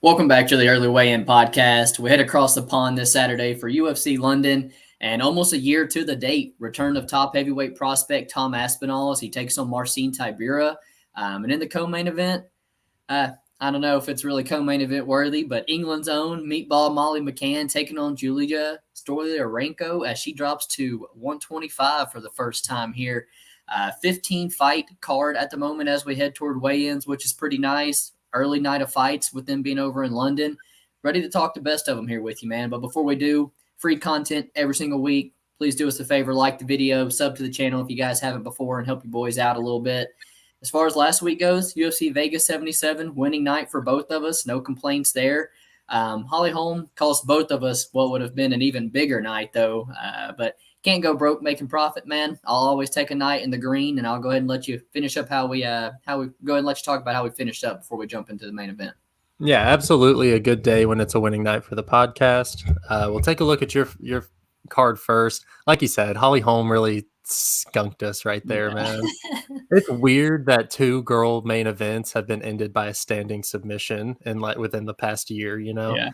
Welcome back to the Early Weigh-In podcast. We head across the pond this Saturday for UFC London, and almost a year to the date, return of top heavyweight prospect Tom Aspinall as he takes on Marcin Tybura. And in the co-main event, I don't know if it's really co-main event worthy, but England's own meatball Molly McCann taking on Julija Stoliarenko as she drops to 125 for the first time here. 15 fight card at the moment as we head toward weigh-ins, which is pretty nice. Early night of fights with them being over in London. Ready to talk the best of them here with you, man. But before we do, free content every single week. Please do us a favor, like the video, sub to the channel if you guys haven't before, and help you boys out a little bit. As far as last week goes, UFC Vegas 77, winning night for both of us. No complaints there. Holly Holm cost both of us what would have been an even bigger night, though. But can't go broke making profit, man. I'll always take a night in the green, and I'll go ahead and let you finish up how we go ahead and let you talk about how we finished up before we jump into the main event. Yeah, absolutely a good day when it's a winning night for the podcast. We'll take a look at your card first. Like you said, Holly Holm really skunked us right there, man. It's weird that two girl main events have been ended by a standing submission within the past year, you know? Yeah.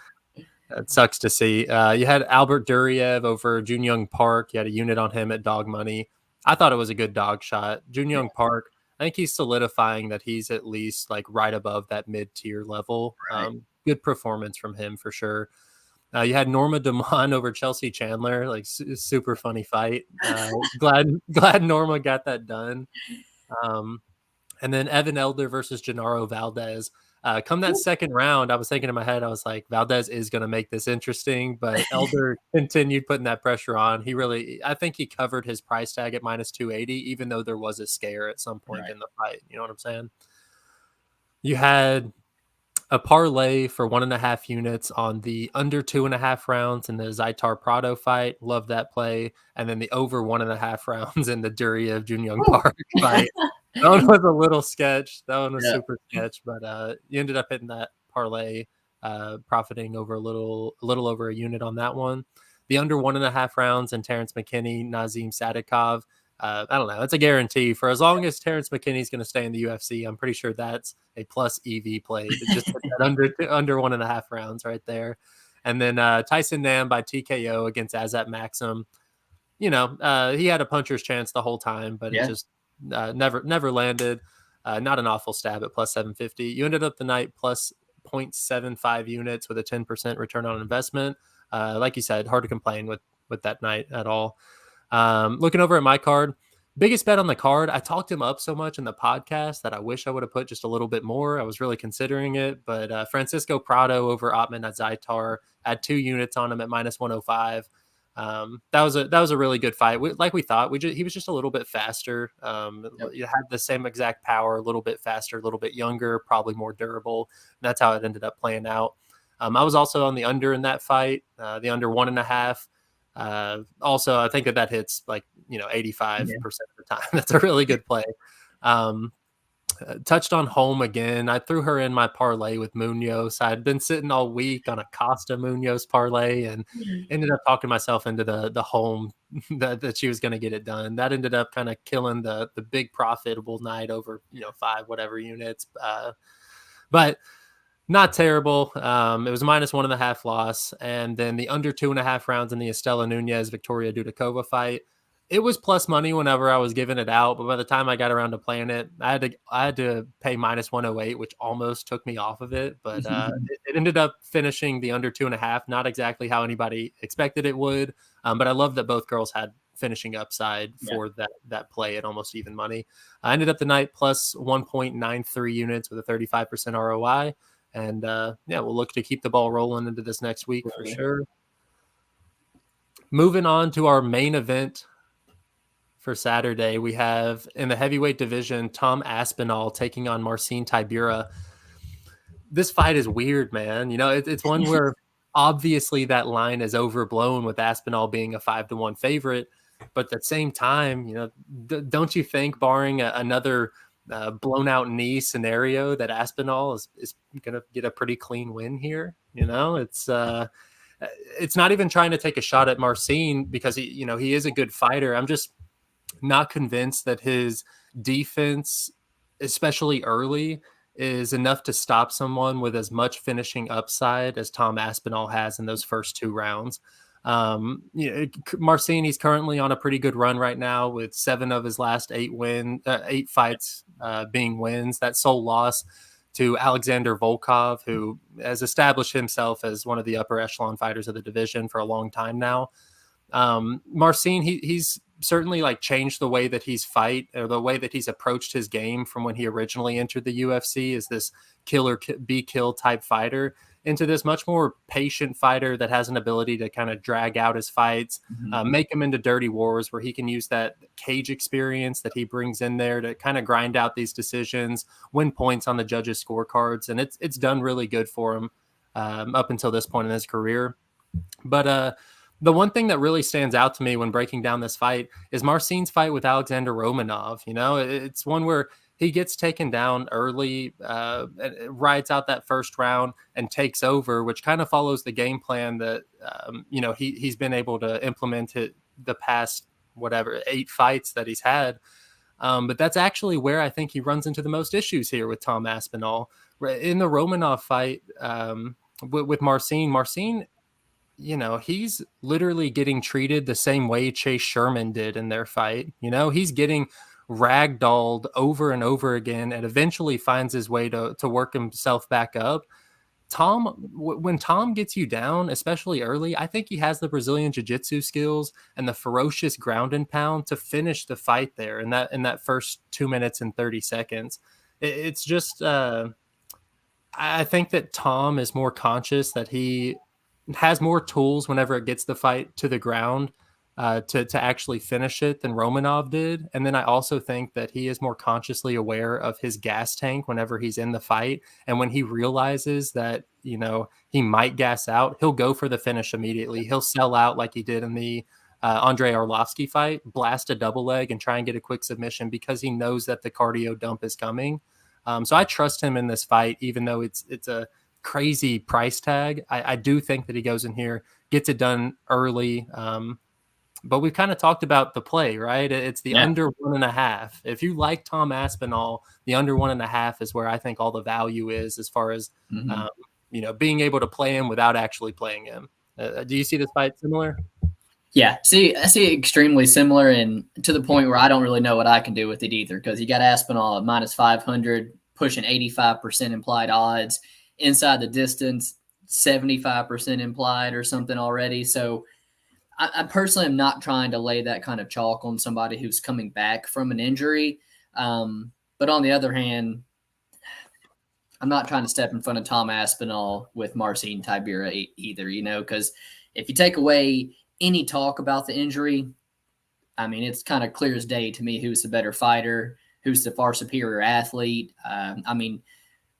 It sucks to see. You had Albert Duriev over Jun Young Park. You had a unit on him at dog money. I thought it was a good dog shot. Jun Young Park, I think he's solidifying that he's at least like right above that mid-tier level. Right. Good performance from him for sure. You had Norma Dumont over Chelsea Chandler, like super funny fight. Glad Norma got that done. And then Evan Elder versus Genaro Valdez. Come that second round, I was thinking in my head, I was like, Valdez is going to make this interesting, but Elder continued putting that pressure on. I think he covered his price tag at minus 280, even though there was a scare at some point in the fight. You know what I'm saying? You had a parlay for 1.5 units on the under 2.5 rounds in the Zaitar Prado fight. Love that play. And then the over 1.5 rounds in the Duriev Jun Young Park fight. That one was a little sketch. That one was super sketch, but you ended up hitting that parlay, profiting over a little over a unit on that one. The under 1.5 rounds and Terrence McKinney, Nazim Sadikov. I don't know. It's a guarantee for as long as Terrence McKinney is going to stay in the UFC. I'm pretty sure that's a plus EV play. Just that under 1.5 rounds right there. And then Tyson Nam by TKO against Azat Maxim. You know, he had a puncher's chance the whole time, but it just never landed. Not an awful stab at plus 750. You ended up the night plus 0.75 units with a 10% return on investment. Like you said, hard to complain with that night at all. Looking over at my card, biggest bet on the card. I talked him up so much in the podcast that I wish I would have put just a little bit more. I was really considering it, but Francisco Prado over Otman Zaitar, had 2 units on him at minus 105. That was a really good fight. Like we thought, he was just a little bit faster. You had the same exact power, a little bit faster, a little bit younger, probably more durable. And that's how it ended up playing out. I was also on the under in that fight, the under 1.5. Also, I think that hits 85% of the time. That's a really good play. Touched on Holm again. I threw her in my parlay with Munoz. I'd been sitting all week on a Costa Munoz parlay and ended up talking myself into the Holm that she was going to get it done. That ended up kind of killing the big profitable night over 5 whatever units. But not terrible. It was a minus 1.5 loss. And then the under 2.5 rounds in the Estela Nunez Victoria Dudakova fight. It was plus money whenever I was giving it out, but by the time I got around to playing it, I had to pay minus 108, which almost took me off of it. But it ended up finishing the under 2.5. Not exactly how anybody expected it would, but I love that both girls had finishing upside for that play at almost even money. I ended up the night plus 1.93 units with a 35% ROI. And we'll look to keep the ball rolling into this next week for sure. Moving on to our main event for Saturday, we have in the heavyweight division, Tom Aspinall taking on Marcin Tybura. This fight is weird, man. It's one where obviously that line is overblown with Aspinall being a 5-1 favorite. But at the same time, don't you think, barring another blown out knee scenario, that Aspinall is going to get a pretty clean win here? It's not even trying to take a shot at Marcin because he is a good fighter. I'm just not convinced that his defense, especially early, is enough to stop someone with as much finishing upside as Tom Aspinall has in those first 2 rounds. Marcin, he's currently on a pretty good run right now with 7 of his last 8 fights being wins. That sole loss to Alexander Volkov, who has established himself as one of the upper echelon fighters of the division for a long time now. Marcin, he's certainly like changed the way that he's fight, or the way that he's approached his game from when he originally entered the UFC as this killer be kill type fighter into this much more patient fighter that has an ability to kind of drag out his fights, make him into dirty wars where he can use that cage experience that he brings in there to kind of grind out these decisions, win points on the judges' scorecards. And it's done really good for him up until this point in his career. But the one thing that really stands out to me when breaking down this fight is Marcin's fight with Alexander Romanov. You know, it's one where he gets taken down early, rides out that first round and takes over, which kind of follows the game plan that, he's been able to implement the past, 8 fights that he's had. But that's actually where I think he runs into the most issues here with Tom Aspinall. In the Romanov fight with Marcin, he's literally getting treated the same way Chase Sherman did in their fight. He's getting ragdolled over and over again and eventually finds his way to work himself back up. When Tom gets you down, especially early, I think he has the Brazilian Jiu-Jitsu skills and the ferocious ground and pound to finish the fight there in that first 2 minutes and 30 seconds. It's just, I think that Tom is more conscious that he has more tools whenever it gets the fight to the ground to actually finish it than Romanov did. And then I also think that he is more consciously aware of his gas tank whenever he's in the fight. And when he realizes that, he might gas out, he'll go for the finish immediately. He'll sell out like he did in the Andrei Arlovsky fight, blast a double leg and try and get a quick submission because he knows that the cardio dump is coming. So I trust him in this fight, even though it's a crazy price tag. I do think that he goes in here, gets it done early. But we've kind of talked about the play, right? It's the under 1.5. If you like Tom Aspinall, the under 1.5 is where I think all the value is as far as, being able to play him without actually playing him. Do you see this fight similar? Yeah, I see it extremely similar, and to the point where I don't really know what I can do with it either, because you got Aspinall at minus 500, pushing 85% implied odds. Inside the distance, 75% implied or something already. So I personally am not trying to lay that kind of chalk on somebody who's coming back from an injury. But on the other hand, I'm not trying to step in front of Tom Aspinall with Marcin Tybura either, because if you take away any talk about the injury, I mean, it's kind of clear as day to me who's the better fighter, who's the far superior athlete.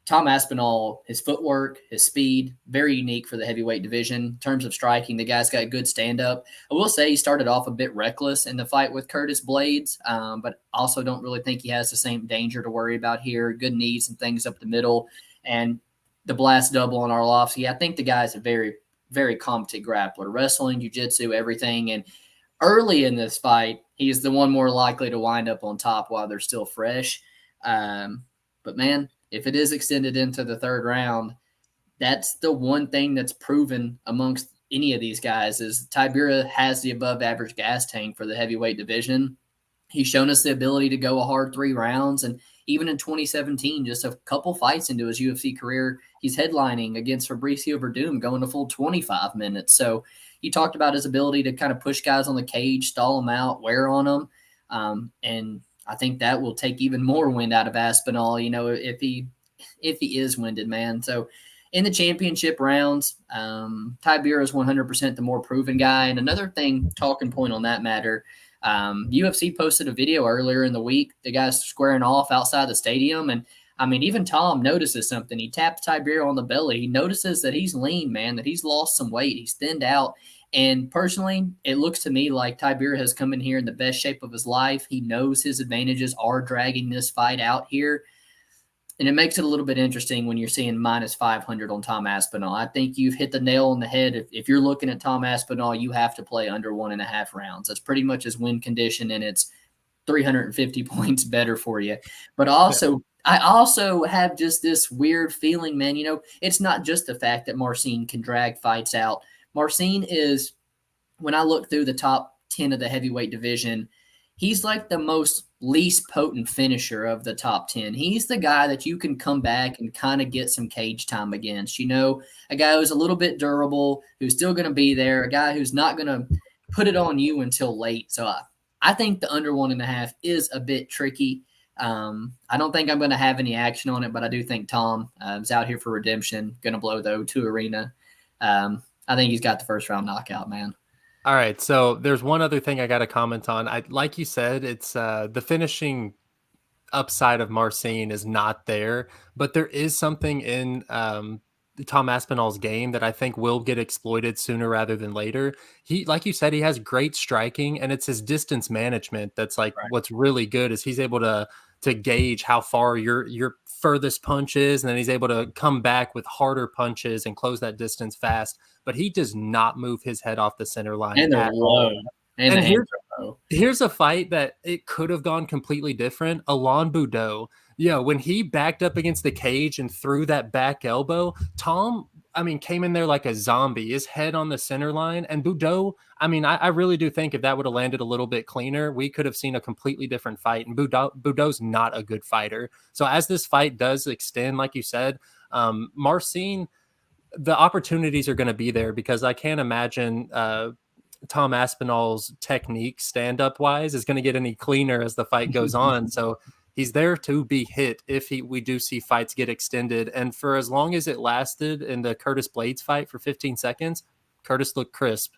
Tom Aspinall, his footwork, his speed, very unique for the heavyweight division. In terms of striking, the guy's got good stand-up. I will say he started off a bit reckless in the fight with Curtis Blades, but also don't really think he has the same danger to worry about here. Good knees and things up the middle. And the blast double on Arlovsky, I think the guy's a very, very competent grappler. Wrestling, jiu-jitsu, everything. And early in this fight, he's the one more likely to wind up on top while they're still fresh. But, man, if it is extended into the third round, that's the one thing that's proven amongst any of these guys is Tybura has the above average gas tank for the heavyweight division. He's shown us the ability to go a hard 3 rounds. And even in 2017, just a couple fights into his UFC career, he's headlining against Fabricio Verdum, going a full 25 minutes. So you talked about his ability to kind of push guys on the cage, stall them out, wear on them. And I think that will take even more wind out of Aspinall, if he is winded, man. So in the championship rounds, Tybura is 100% the more proven guy. And another talking point on that matter, UFC posted a video earlier in the week, the guys squaring off outside the stadium. And even Tom notices something. He tapped Tybura on the belly. He notices that he's lean, man, that he's lost some weight. He's thinned out. And personally, it looks to me like Tybura has come in here in the best shape of his life. He knows his advantages are dragging this fight out here. And it makes it a little bit interesting when you're seeing minus 500 on Tom Aspinall. I think you've hit the nail on the head. If you're looking at Tom Aspinall, you have to play under 1.5 rounds. That's pretty much his win condition, and it's 350 points better for you. But also, I also have just this weird feeling, man. It's not just the fact that Marcin can drag fights out. Marcin is, when I look through the top 10 of the heavyweight division, he's like the most least potent finisher of the top 10. He's the guy that you can come back and kind of get some cage time against. A guy who's a little bit durable, who's still going to be there, a guy who's not going to put it on you until late. So I think the under 1.5 is a bit tricky. I don't think I'm going to have any action on it, but I do think Tom is out here for redemption, going to blow the O2 arena. I think he's got the first round knockout, man. All right, so there's one other thing I got to comment on. Like you said, it's the finishing upside of Marcin is not there, but there is something in Tom Aspinall's game that I think will get exploited sooner rather than later. He, like you said, he has great striking, and it's his distance management that's like Right. what's really good is he's able to gauge how far your furthest punch is, and then he's able to come back with harder punches and close that distance fast. But he does not move his head off the center line And they're at all. low. And the And hands are low. here's a fight that it could have gone completely different. Alain Boudreaux, when he backed up against the cage and threw that back elbow, Tom, came in there like a zombie, his head on the center line. And Boudreaux, I really do think if that would have landed a little bit cleaner, we could have seen a completely different fight. And Boudreaux's not a good fighter. So as this fight does extend, like you said, Marcin, the opportunities are going to be there because I can't imagine Tom Aspinall's technique stand-up wise is going to get any cleaner as the fight goes on. So he's there to be hit if we do see fights get extended. And for as long as it lasted in the Curtis Blades fight for 15 seconds, Curtis looked crisp,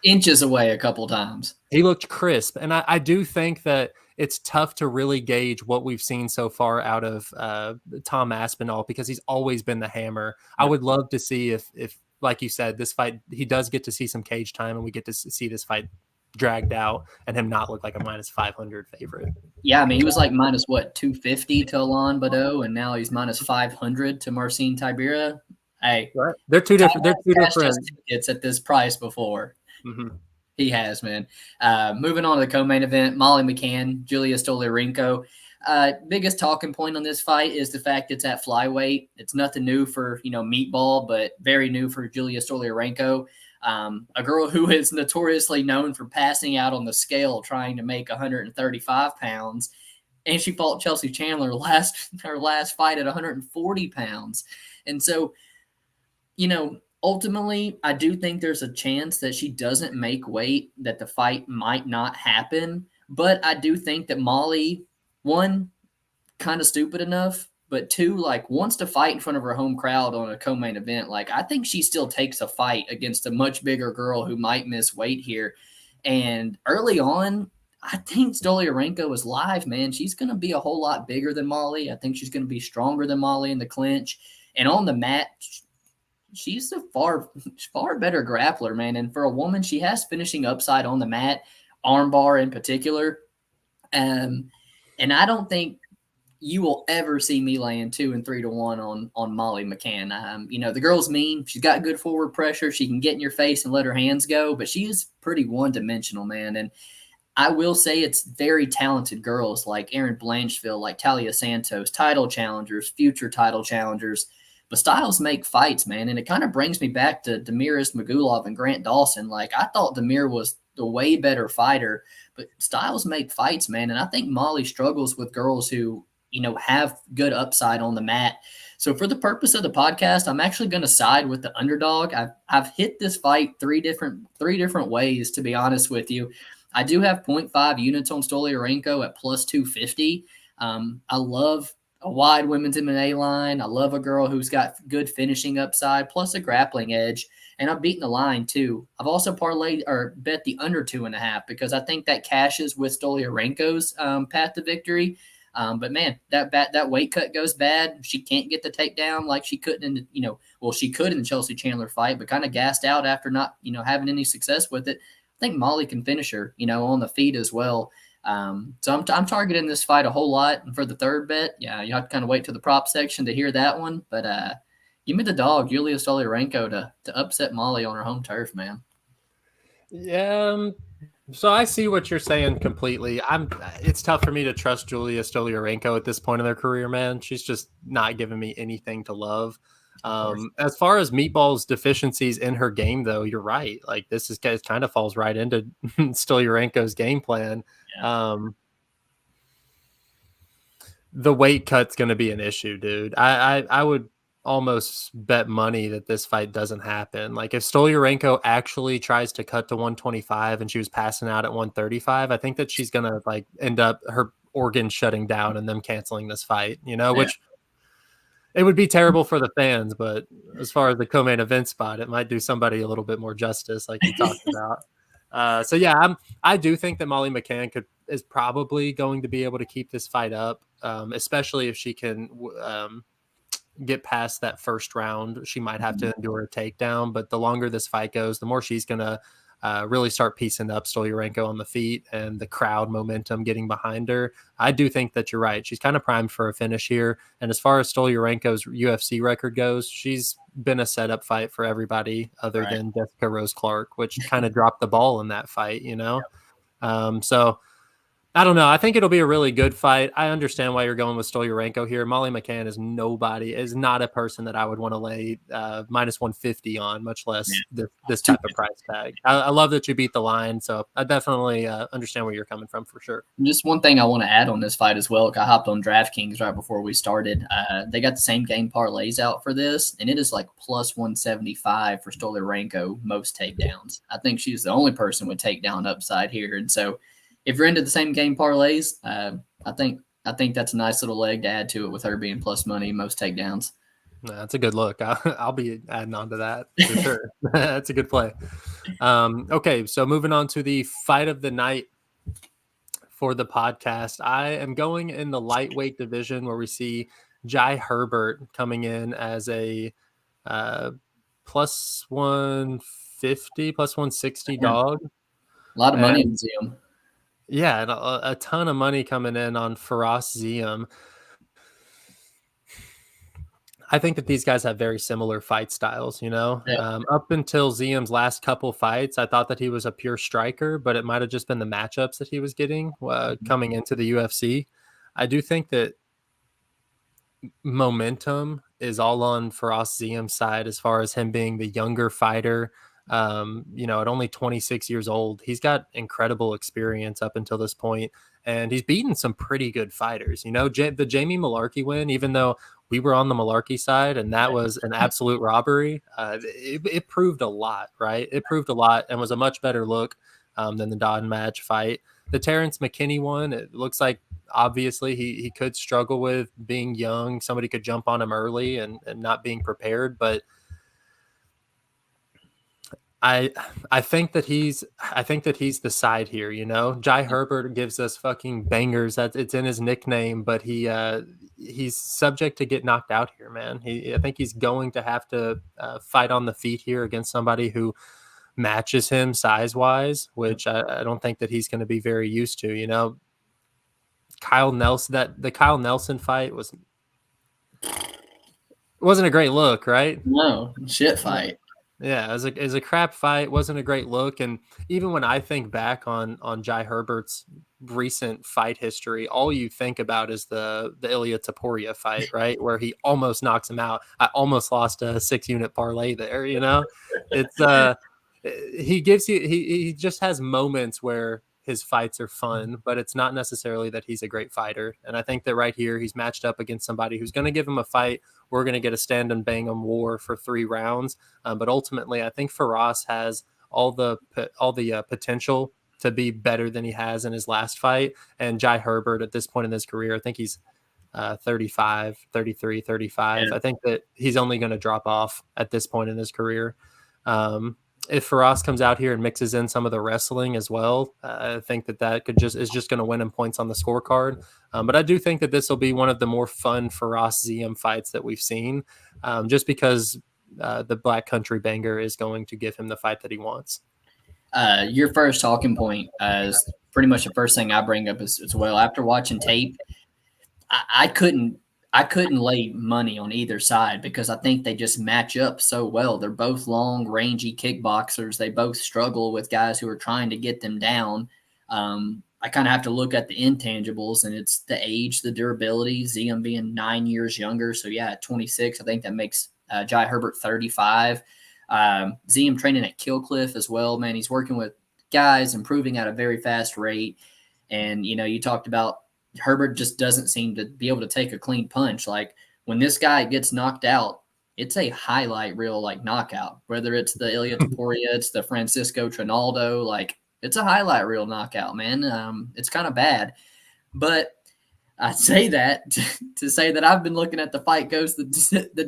Inches away a couple times. He looked crisp. And I do think that it's tough to really gauge what we've seen so far out of Tom Aspinall because he's always been the hammer. I would love to see if like you said, this fight, he does get to see some cage time and we get to see this fight dragged out and him not look like a minus 500 favorite. Yeah, he was like minus 250 to Alain Boudreaux, and now he's minus 500 to Marcin Tybura. Hey, right. They're two different. They're two different tickets at this price before. Mm-hmm. He has, man. Moving on to the co-main event, Molly McCann, Julija Stoliarenko. Biggest talking point on this fight is the fact it's at flyweight. It's nothing new for, Meatball, but very new for Julija Stoliarenko. A girl who is notoriously known for passing out on the scale trying to make 135 pounds. And she fought Chelsea Chandler her last fight at 140 pounds. And so, ultimately, I do think there's a chance that she doesn't make weight, that the fight might not happen. But I do think that Molly, one, kind of stupid enough, but two, wants to fight in front of her home crowd on a co-main event. I think she still takes a fight against a much bigger girl who might miss weight here. And early on, I think Stoliarenko is live, man. She's going to be a whole lot bigger than Molly. I think she's going to be stronger than Molly in the clinch. And on the mat, she's a far better grappler, man. And for a woman, she has finishing upside on the mat, armbar in particular. And I don't think you will ever see me laying 2 and 3 to 1 on Molly McCann. The girl's mean. She's got good forward pressure. She can get in your face and let her hands go, but she is pretty one-dimensional, man. And I will say it's very talented girls like Erin Blanchfield, like Talia Santos, title challengers, future title challengers. But styles make fights, man. And it kind of brings me back to Demiris Magulov and Grant Dawson. I thought Demir was the way better fighter, but styles make fights, man. And I think Molly struggles with girls who, have good upside on the mat. So for the purpose of the podcast, I'm actually going to side with the underdog. I've hit this fight three different ways, to be honest with you. I do have 0.5 units on Stoliarenko at plus 250. I love a wide women's MMA line. I love a girl who's got good finishing upside, plus a grappling edge. And I've beaten the line too. I've also parlayed or bet the under 2.5 because I think that cashes with Stoliarenko's path to victory. But man, that weight cut goes bad. She can't get the takedown like she couldn't in she could in the Chelsea Chandler fight, but kind of gassed out after not having any success with it. I think Molly can finish her on the feet as well. So I'm targeting this fight a whole lot. And for the third bet, you have to kind of wait to the prop section to hear that one. But give me the dog, Julija Stoliarenko, to upset Molly on her home turf, man. Yeah, So I see what you're saying completely. It's tough for me to trust Julija Stoliarenko at this point in their career, man. She's just not giving me anything to love. Of course. As far as Meatball's deficiencies in her game, though, you're right. Like this is it kind of falls right into Stoliarenko's game plan. Yeah. The weight cut's going to be an issue, dude. I would almost bet money that this fight doesn't happen. Like if Stoliarenko actually tries to cut to 125 and she was passing out at 135, I think that she's going to like end up her organs shutting down and them canceling this fight, Yeah. which it would be terrible for the fans, but as far as the co-main event spot, it might do somebody a little bit more justice, like you talked about. So yeah, I do think that Molly McCann is probably going to be able to keep this fight up, especially if she can get past that first round. She might have to endure a takedown, but the longer this fight goes, the more she's going to really start piecing up Stoliarenko on the feet and the crowd momentum getting behind her. I do think that you're right. She's kind of primed for a finish here. And as far as Stoliarenko's UFC record goes, she's been a setup fight for everybody other than Jessica Rose Clark, which kind of dropped the ball in that fight, So I don't know. I think it'll be a really good fight. I understand why you're going with Stoliarenko here. Molly McCann is not a person that I would want to lay minus 150 on, much less this type of price tag. I love that you beat the line, so I definitely understand where you're coming from for sure. Just one thing I want to add on this fight as well. I hopped on DraftKings right before we started. They got the same game parlays out for this, and it is like plus 175 for Stoliarenko most takedowns. I think she's the only person with takedown upside here, and so if you're into the same game parlays, I think that's a nice little leg to add to it with her being plus money most takedowns. That's a good look. I'll be adding on to that for sure. That's a good play. Okay, so moving on to the fight of the night for the podcast. I am going in the lightweight division where we see Jai Herbert coming in as a plus 150, plus 160 dog. A lot of money in Ziam. Yeah, and a ton of money coming in on Firas Ziam. I think that these guys have very similar fight styles, Yeah. Up until Ziam's last couple fights, I thought that he was a pure striker, but it might have just been the matchups that he was getting coming into the UFC. I do think that momentum is all on Firas Ziam's side as far as him being the younger fighter. At only 26 years old, he's got incredible experience up until this point, and he's beaten some pretty good fighters. The Jamie Malarkey win, even though we were on the Malarkey side and that was an absolute robbery, it proved a lot, right? It proved a lot and was a much better look than the Don Madge fight. The Terrence McKinney one, it looks like obviously he could struggle with being young. Somebody could jump on him early and not being prepared, but I think that he's the side here, Jai Herbert gives us fucking bangers. It's in his nickname, but he's subject to get knocked out here, man. I think he's going to have to fight on the feet here against somebody who matches him size wise, which I don't think that he's going to be very used to. Kyle Nelson, the Kyle Nelson fight wasn't a great look, right? No, shit fight. Yeah, as a crap fight, wasn't a great look. And even when I think back on Jai Herbert's recent fight history, all you think about is the Ilya Taporia fight, right? Where he almost knocks him out. I almost lost a 6-unit parlay there, It's he just has moments where his fights are fun, but it's not necessarily that he's a great fighter. And I think that right here, he's matched up against somebody who's going to give him a fight. We're going to get a stand and bang 'em war for 3 rounds. But ultimately, I think Firas has all the potential to be better than he has in his last fight. And Jai Herbert at this point in his career, I think he's 35, 33, 35. Yeah. I think that he's only going to drop off at this point in his career. If Firas comes out here and mixes in some of the wrestling as well, I think that is just going to win him points on the scorecard. But I do think that this will be one of the more fun Firas Ziam fights that we've seen, just because the Black Country Banger is going to give him the fight that he wants. Your first talking point is pretty much the first thing I bring up as well. After watching tape, I couldn't I couldn't lay money on either side because I think they just match up so well. They're both long, rangy kickboxers. They both struggle with guys who are trying to get them down. I kind of have to look at the intangibles, and it's the age, the durability. Ziam being 9 years younger, so yeah, at 26, I think that makes Jai Herbert 35. Ziam training at Killcliff as well. Man, he's working with guys, improving at a very fast rate. And you talked about Herbert just doesn't seem to be able to take a clean punch. Like when this guy gets knocked out, it's a highlight reel like knockout. Whether it's the Ilia Topuria, it's the Francisco Trinaldo, like it's a highlight reel knockout, man. It's kind of bad, but I say that to say that I've been looking at the fight goes the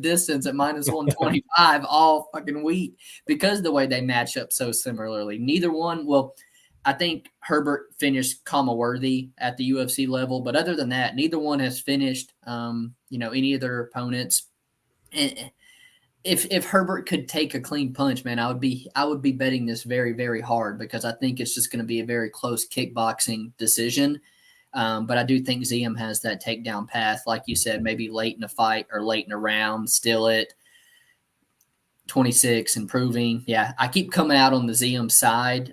distance at minus 125 all fucking week because the way they match up so similarly. Neither one, well, I think Herbert finished comma worthy at the UFC level, but other than that, neither one has finished, any of their opponents. And if Herbert could take a clean punch, man, I would be betting this very, very hard because I think it's just going to be a very close kickboxing decision. But I do think Ziam has that takedown path, like you said, maybe late in the fight or late in the round, still at 26, improving. Yeah, I keep coming out on the Ziam side.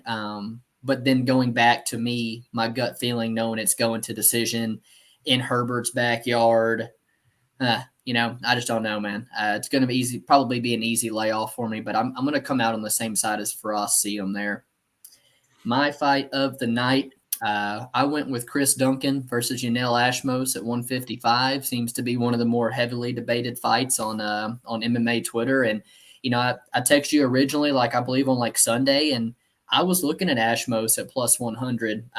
But then going back to me, my gut feeling, knowing it's going to decision in Herbert's backyard, I just don't know, man. It's going to be easy, probably be an easy layoff for me, but I'm going to come out on the same side as Frost Ziam there. My fight of the night, I went with Chris Duncan versus Yanal Ashmouz at 155. Seems to be one of the more heavily debated fights on MMA Twitter. And, I texted you originally, like I believe on like Sunday, and I was looking at Ashmouz at plus 100.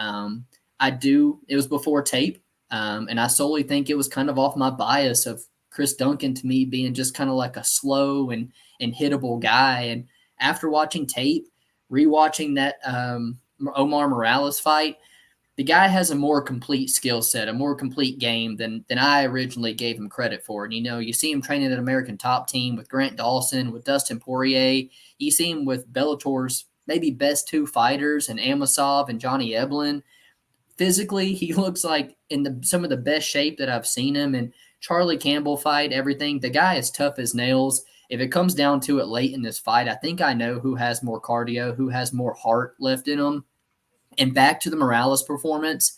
It was before tape, and I solely think it was kind of off my bias of Chris Duncan to me being just kind of like a slow and hittable guy. And after watching tape, rewatching that Omar Morales fight, the guy has a more complete skill set, a more complete game than I originally gave him credit for. And, you see him training at American Top Team with Grant Dawson, with Dustin Poirier. You see him with Bellator's maybe best two fighters and Amasov and Johnny Eblen. Physically, he looks like in some of the best shape that I've seen him. And Charlie Campbell fight, everything. The guy is tough as nails. If it comes down to it late in this fight, I think I know who has more cardio, who has more heart left in him. And back to the Morales performance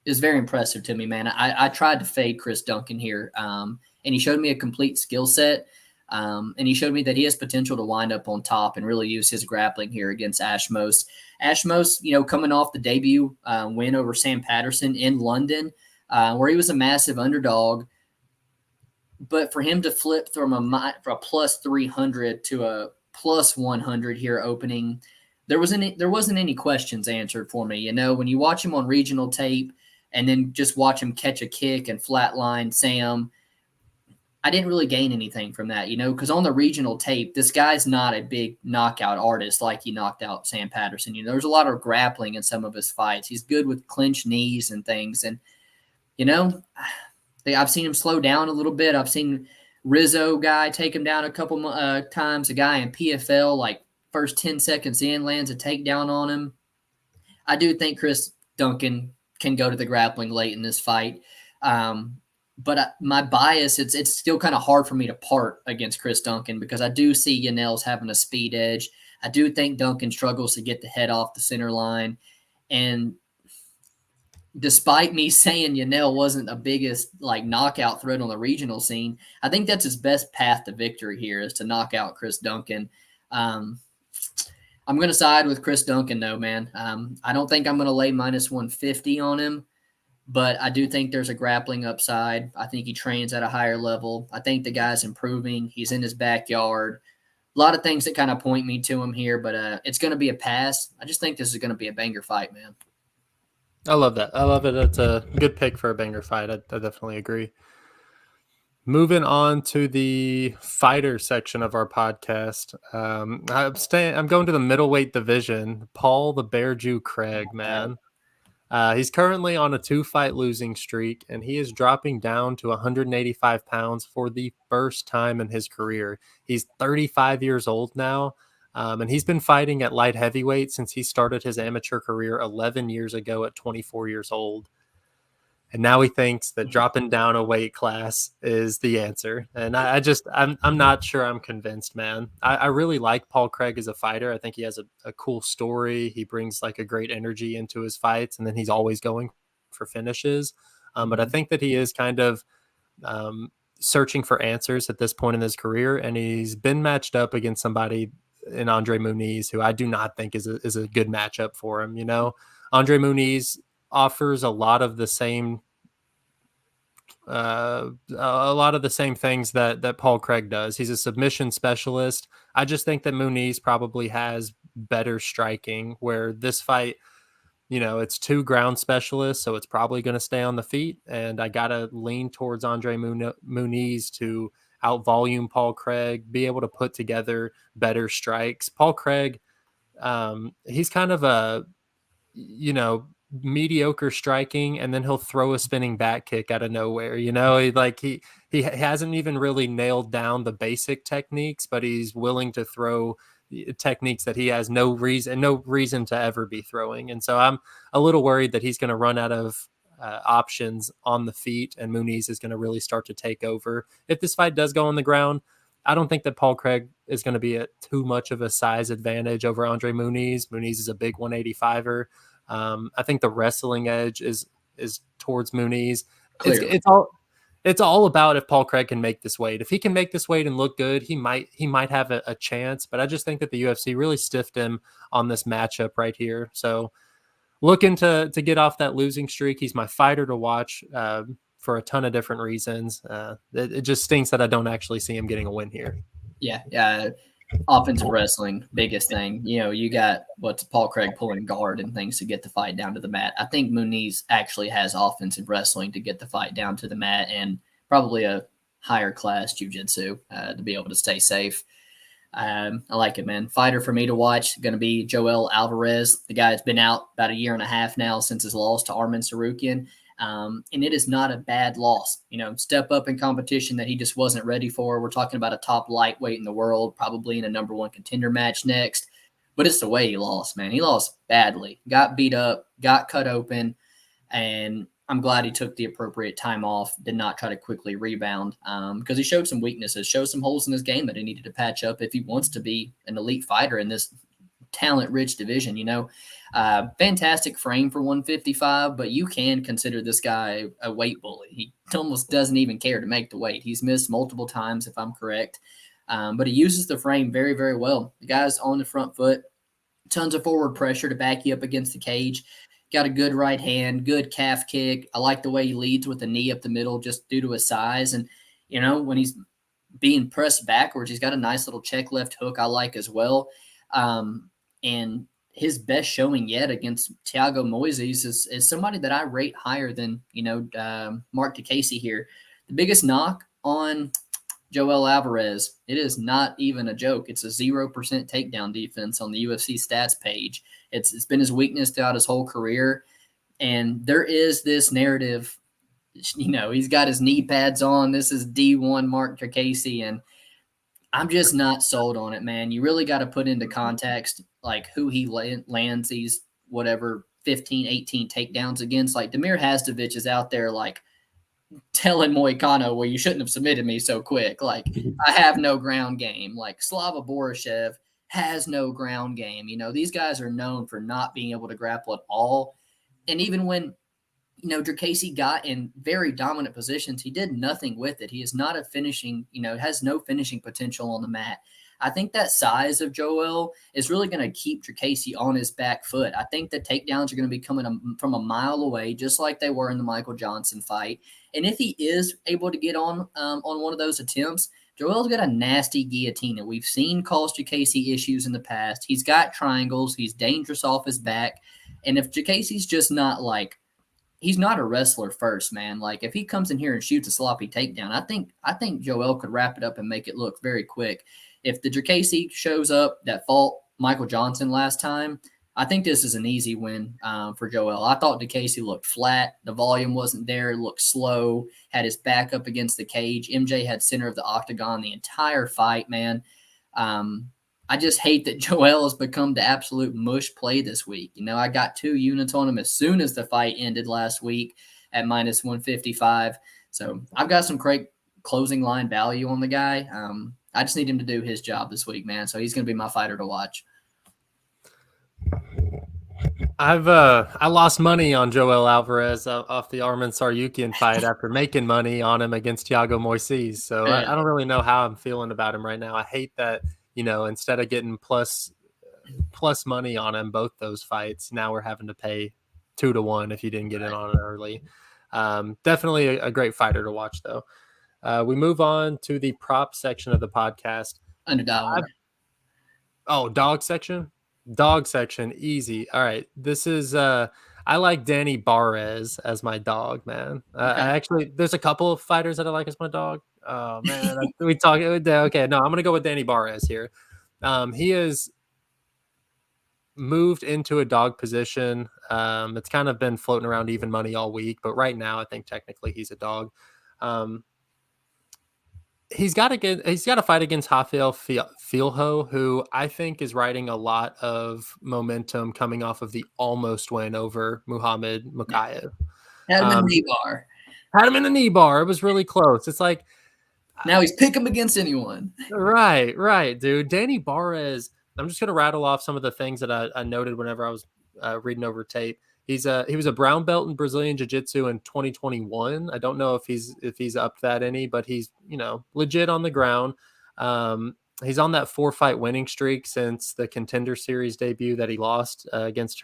is very impressive to me, man. I tried to fade Chris Duncan here, and he showed me a complete skill set. And he showed me that he has potential to wind up on top and really use his grappling here against Ashmouz. Ashmouz, coming off the debut win over Sam Patterson in London, where he was a massive underdog. But for him to flip from a plus 300 to a plus 100 here opening, there wasn't any questions answered for me. When you watch him on regional tape and then just watch him catch a kick and flatline Sam, I didn't really gain anything from that, because on the regional tape, this guy's not a big knockout artist like he knocked out Sam Patterson. There's a lot of grappling in some of his fights. He's good with clinch knees and things. And, I've seen him slow down a little bit. I've seen Rizzo guy take him down a couple times. A guy in PFL, like first 10 seconds in, lands a takedown on him. I do think Chris Duncan can go to the grappling late in this fight. But my bias, it's still kind of hard for me to part against Chris Duncan because I do see Yanel's having a speed edge. I do think Duncan struggles to get the head off the center line. And despite me saying Yanal wasn't the biggest knockout threat on the regional scene, I think that's his best path to victory here is to knock out Chris Duncan. I'm going to side with Chris Duncan though, man. I don't think I'm going to lay minus 150 on him, but I do think there's a grappling upside. I think he trains at a higher level. I think the guy's improving. He's in his backyard. A lot of things that kind of point me to him here, but it's going to be a pass. I just think this is going to be a banger fight, man. I love that. I love it. It's a good pick for a banger fight. I definitely agree. Moving on to the fighter section of our podcast. I'm going to the middleweight division. Paul the Bear Jew Craig, man. He's currently on a 2-fight losing streak, and he is dropping down to 185 pounds for the first time in his career. He's 35 years old now. And he's been fighting at light heavyweight since he started his amateur career 11 years ago at 24 years old. And now he thinks that dropping down a weight class is the answer. And I'm not sure I'm convinced, man. I really like Paul Craig as a fighter. I think he has a cool story. He brings like a great energy into his fights, and then he's always going for finishes. But I think that he is kind of searching for answers at this point in his career. And he's been matched up against somebody in Andre Muniz, who I do not think is a good matchup for him. Andre Muniz offers a lot of the same things that Paul Craig does. He's a submission specialist. I just think that Muniz probably has better striking, where this fight, it's 2 ground specialists, so it's probably going to stay on the feet. And I got to lean towards Andre Muniz to out volume Paul Craig, be able to put together better strikes. Paul Craig, he's kind of a, mediocre striking, and then he'll throw a spinning back kick out of nowhere. He hasn't even really nailed down the basic techniques, but he's willing to throw techniques that he has no reason to ever be throwing. And so I'm a little worried that he's going to run out of options on the feet, and Muniz is going to really start to take over. If this fight does go on the ground, I don't think that Paul Craig is going to be at too much of a size advantage over Andre Muniz. Muniz is a big 185er. I think the wrestling edge is towards Muniz. It's all about if Paul Craig can make this weight. If he can make this weight and look good, he might have a chance. But I just think that the UFC really stiffed him on this matchup right here. So looking to get off that losing streak. He's my fighter to watch for a ton of different reasons. It just stinks that I don't actually see him getting a win here. Yeah. Offensive wrestling, biggest thing. You got what's Paul Craig pulling guard and things to get the fight down to the mat. I think Muniz actually has offensive wrestling to get the fight down to the mat, and probably a higher class jiu-jitsu to be able to stay safe. I like it, man. Fighter for me to watch going to be Joel Alvarez. The guy has been out about a year and a half now since his loss to Arman Tsarukyan. And it is not a bad loss. Step up in competition that he just wasn't ready for. We're talking about a top lightweight in the world, probably in a number 1 contender match next. But it's the way he lost, man. He lost badly, got beat up, got cut open, and I'm glad he took the appropriate time off, did not try to quickly rebound because he showed some weaknesses, showed some holes in his game that he needed to patch up if he wants to be an elite fighter in this talent-rich division. Fantastic frame for 155, but you can consider this guy a weight bully. He almost doesn't even care to make the weight. He's missed multiple times, if I'm correct, but he uses the frame very, very well. The guy's on the front foot, tons of forward pressure to back you up against the cage. Got a good right hand, good calf kick. I like the way he leads with the knee up the middle just due to his size. And, when he's being pressed backwards, he's got a nice little check left hook I like as well. And his best showing yet against Thiago Moises is somebody that I rate higher than, Mark DeCasey here. The biggest knock on Joel Alvarez, it is not even a joke. It's a 0% takedown defense on the UFC stats page. It's been his weakness throughout his whole career. And there is this narrative, he's got his knee pads on. This is D1 Mark DeCasey, and I'm just not sold on it, man. You really got to put into context, like, who he lands these, 15, 18 takedowns against. Like, Damir Hasdovich is out there, like, telling Moicano, well, you shouldn't have submitted me so quick. Like, I have no ground game. Like, Slava Borishev has no ground game. These guys are known for not being able to grapple at all. And even when, DeCasey got in very dominant positions, he did nothing with it. He is not a finishing, has no finishing potential on the mat. I think that size of Joel is really going to keep DeCasey on his back foot. I think the takedowns are going to be coming from a mile away, just like they were in the Michael Johnson fight. And if he is able to get on one of those attempts, Joel's got a nasty guillotine that we've seen cause DeCasey issues in the past. He's got triangles. He's dangerous off his back. And if DeCasey's just not he's not a wrestler first, man. Like, if he comes in here and shoots a sloppy takedown, I think Joel could wrap it up and make it look very quick. If the DeCasey shows up that fought Michael Johnson last time, I think this is an easy win for Joel. I thought DeCasey looked flat. The volume wasn't there. It looked slow, had his back up against the cage. MJ had center of the octagon the entire fight, man. I just hate that Joel has become the absolute mush play this week. I got 2 units on him as soon as the fight ended last week. at minus 155. So I've got some great closing line value on the guy. I just need him to do his job this week, man. So he's going to be my fighter to watch. I lost money on Joel Alvarez off the Arman Saryukian fight after making money on him against Thiago Moises. So I don't really know how I'm feeling about him right now. I hate that, instead of getting plus money on him both those fights, now we're having to pay 2-1 if you didn't get in on it early. Definitely a great fighter to watch, though. We move on to the prop section of the podcast. Underdog. Dog section? Dog section, easy. All right. This is I like Danny Barres as my dog, man. There's a couple of fighters that I like as my dog. Oh man, we talk. Okay, no, I'm gonna go with Danny Barres here. He is moved into a dog position. It's kind of been floating around even money all week, but right now I think technically he's a dog. He's got to fight against Rafael Filho, who I think is riding a lot of momentum coming off of the almost win over Muhammad Mukayev. Had him in a knee bar. Had him in a knee bar. It was really close. It's like now he's pick him against anyone. Right, dude. Danny Barres. I'm just gonna rattle off some of the things that I noted whenever I was reading over tape. He was a brown belt in Brazilian Jiu-Jitsu in 2021. I don't know if he's upped that any, but he's legit on the ground. He's on that 4-fight winning streak since the Contender Series debut that he lost against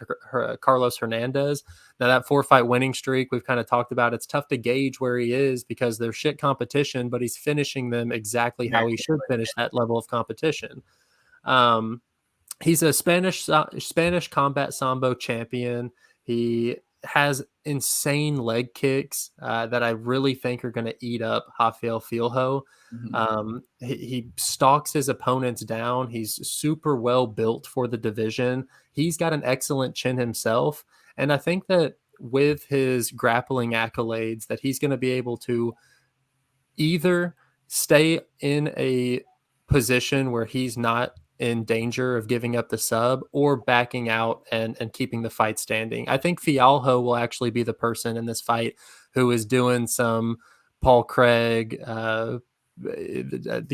Carlos Hernandez. Now that 4-fight winning streak, we've kind of talked about. It's tough to gauge where he is because they're shit competition, but he's finishing them exactly how he should finish that level of competition. He's a Spanish combat sambo champion. He has insane leg kicks that I really think are going to eat up Rafael Filho. Mm-hmm. He stalks his opponents down. He's super well built for the division. He's got an excellent chin himself. And I think that with his grappling accolades that he's going to be able to either stay in a position where he's not in danger of giving up the sub or backing out and keeping the fight standing. I think Fialho will actually be the person in this fight who is doing some Paul Craig, the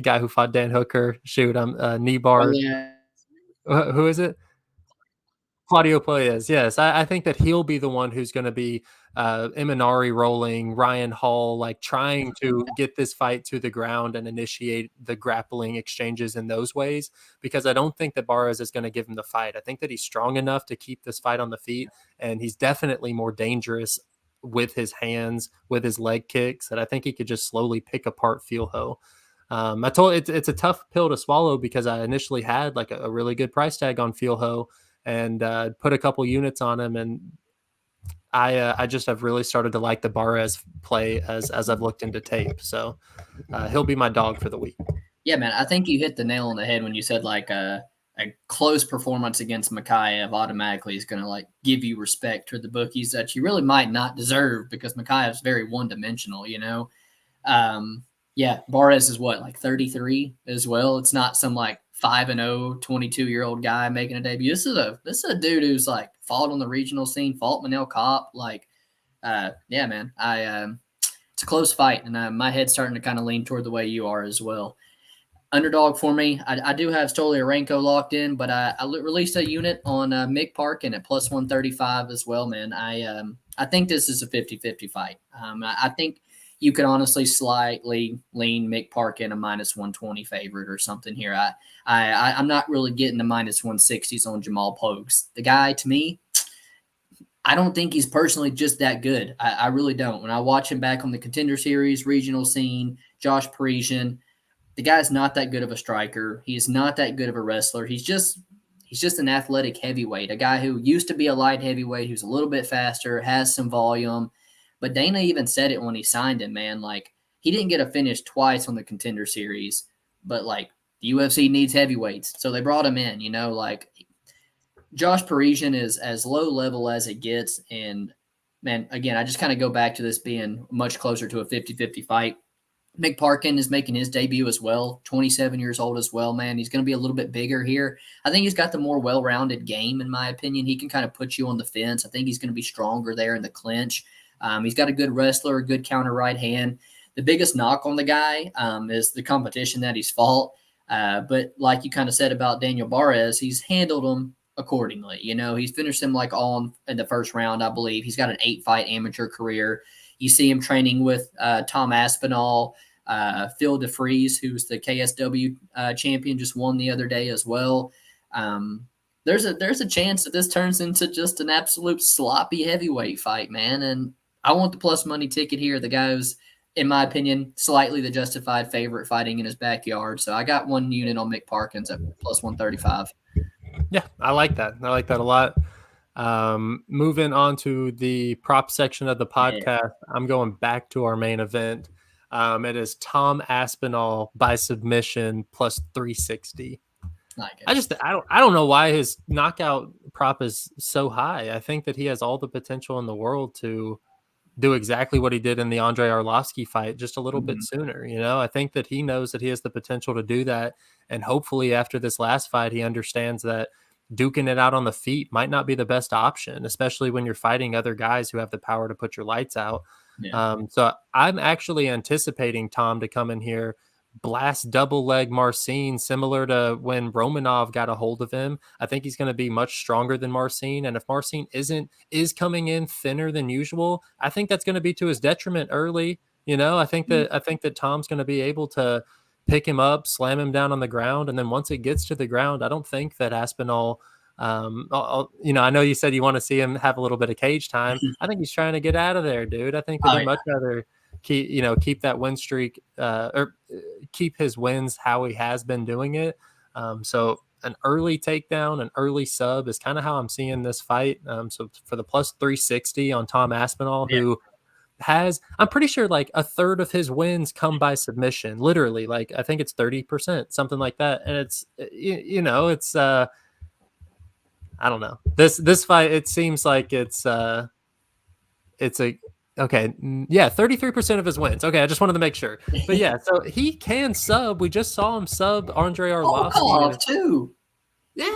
guy who fought Dan Hooker. Knee bar. Who is it? Claudio Puelles. Yes, I think that he'll be the one who's going to be Imanari rolling, Ryan Hall, like trying to get this fight to the ground and initiate the grappling exchanges in those ways, because I don't think that Barres is going to give him the fight. I think that he's strong enough to keep this fight on the feet, and he's definitely more dangerous with his hands, with his leg kicks, that I think he could just slowly pick apart Filho. It's a tough pill to swallow because I initially had like a really good price tag on Filho and put a couple units on him, and I just have really started to like the Barres play as I've looked into tape. So he'll be my dog for the week. Yeah, man, I think you hit the nail on the head when you said like a close performance against Mukayev automatically is going to like give you respect to the bookies that you really might not deserve, because Mukaev's very one-dimensional, Yeah, Barres is what, like 33 as well. It's not some like 5-0, 22-year-old guy making a debut. This is a dude who's like fought on the regional scene, fought Manel Kopp. Like, yeah, man, it's a close fight, and my head's starting to kind of lean toward the way you are as well. Underdog for me, I do have Stoliarenko locked in, but I released a unit on Mick Parkin at plus 135 as well, man. I think this is a 50-50 fight. I think you could honestly slightly lean Mick Parkin a minus 120 favorite or something here. I'm not really getting the minus 160s on Jamal Pogues. The guy, to me, I don't think he's personally just that good. I really don't. When I watch him back on the Contender Series, regional scene, Josh Parisian, the guy's not that good of a striker. He's not that good of a wrestler. He's just an athletic heavyweight, a guy who used to be a light heavyweight, who's a little bit faster, has some volume. But Dana even said it when he signed him, man. Like, he didn't get a finish twice on the Contender Series, but like the UFC needs heavyweights, so they brought him in. Like Josh Parisian is as low level as it gets, and man, again, I just kind of go back to this being much closer to a 50-50 fight. Mick Parkin is making his debut as well, 27 years old as well, man. He's going to be a little bit bigger here. I think he's got the more well-rounded game, in my opinion. He can kind of put you on the fence. I think he's going to be stronger there in the clinch. He's got a good wrestler, a good counter right hand. The biggest knock on the guy is the competition that he's fought. But like you kind of said about Daniel Barres, he's handled him accordingly. He's finished him like all in the first round, I believe. He's got an 8-fight amateur career. You see him training with Tom Aspinall, Phil DeFries, who's the KSW champion, just won the other day as well. There's a chance that this turns into just an absolute sloppy heavyweight fight, man. And I want the plus money ticket here. The guy who's, in my opinion, slightly the justified favorite fighting in his backyard. So I got one unit on Mick Parkins at plus 135. Yeah, I like that. I like that a lot. Moving on to the prop section of the podcast, I'm going back to our main event. It is Tom Aspinall by submission plus 360. I don't know why his knockout prop is so high. I think that he has all the potential in the world to do exactly what he did in the Andrei Arlovsky fight, just a little bit sooner. I think that he knows that he has the potential to do that. And hopefully after this last fight, he understands that duking it out on the feet might not be the best option, especially when you're fighting other guys who have the power to put your lights out. Yeah. So I'm actually anticipating Tom to come in here, blast double leg Marcin, similar to when Romanov got a hold of him. I think he's going to be much stronger than Marcin. And if Marcin is coming in thinner than usual, I think that's going to be to his detriment early. I think that Tom's going to be able to pick him up, slam him down on the ground. And then once it gets to the ground, I don't think that Aspinall, I know you said you want to see him have a little bit of cage time. I think he's trying to get out of there, dude. I think that he'd much rather keep that win streak or keep his wins how he has been doing it. So an early takedown, an early sub is kind of how I'm seeing this fight. So for the plus 360 on Tom Aspinall, who has, I'm pretty sure like a third of his wins come by submission, literally. Like I think it's 30%, something like that. And it's, it's, I don't know, this fight, it seems like it's a, okay, yeah, 33% of his wins. Okay, I just wanted to make sure. But yeah, so he can sub. We just saw him sub Andrei Arlovsky. Volkov too. Yeah.